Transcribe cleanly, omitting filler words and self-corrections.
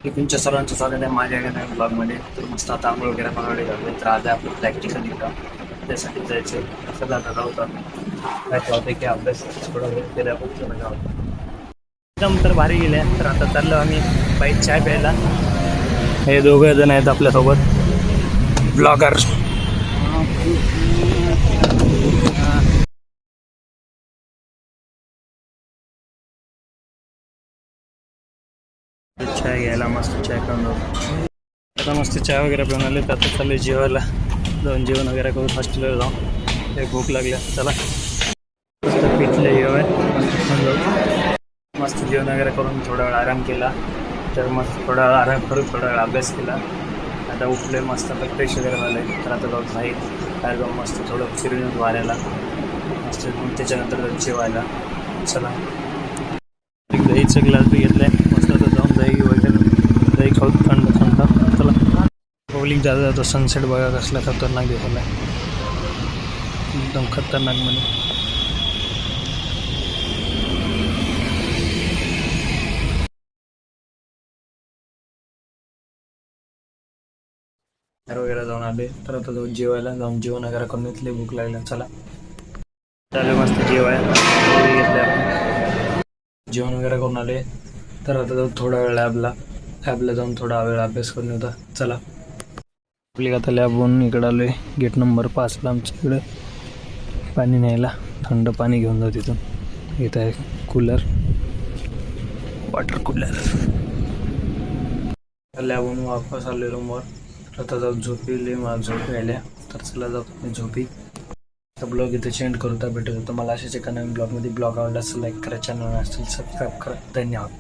तुमच्या सर्वांचं स्वागत आहे माझ्या नवीन ब्लॉगमध्ये. तर मस्त आता आंघोळ वगैरे बनवले जाते. तर आज आपलं प्रॅक्टिकल निघा त्यासाठी जायचं. असं जाता होता काय होतं की अभ्यास थोडा वेळ केला खूप मजा होता. एकदम तर भारी गेले. तर आता चाललो आम्ही बाईक चाय प्यायला. हे दोघं जण आहेत आपल्यासोबत ब्लॉगर. चाय घ्यायला मस्त चाय करून आता मस्त चाय वगैरे पिऊन आले. तर आता चालले जेवायला. जाऊन जेवण वगैरे करून हॉस्टेलला जाऊन ते भूक लागल्या. चला मस्त पिठले जेवण मस्त जेवण वगैरे करून थोडा वेळ आराम केला. तर मस्त थोडा वेळ आराम करून थोडा वेळ अभ्यास केला. आता उठले मस्त आता फ्रेश वगैरे झाले. तर आता जाऊन बाहेर जाऊन मस्त थोडं फिरून वाऱ्याला मस्त त्याच्यानंतर जाऊन जेवायला. चला एक दहीचा ग्लास बी घेतलाय. मस्त आता जाऊन दही वगैरे दही खाऊ थंड थंड. चला बॉलिंग जाता जातो सनसेट बघा कसला खतरनाक दिसायला. एकदम खतरनाक म्हणे. वगैरे जाऊन आले. तर आता जाऊन जेवायला जाऊन जेवण वगैरे करून घेतले. भूक लागल्या. चला चालू मस्त जेवायला घेतले आपण. जेवण वगैरे करून आले. तर आता जाऊन थोडा वेळ लॅबला जाऊन थोडा वेळ अभ्यास करून होता. चला आपली आता लॅबहून इकडं आलो आहे. गेट नंबर 5ला आमच्या इकडे पाणी न्यायला. थंड पाणी घेऊन जाऊ तिथून. इथं आहे कूलर, वॉटर कूलर. लॅबहून वापस आले रूमवर. आता जाऊ झोपी. मला झोप यायल्या. तर चला जाऊ मी झोपी. ब्लॉग इथे चेंज करू. तर भेटत होतं मला अशाच एका नवीन ब्लॉगमध्ये. ब्लॉग आवडला असं लाईक करा, चॅनल असेल सबस्क्राईब करा. धन्यवाद.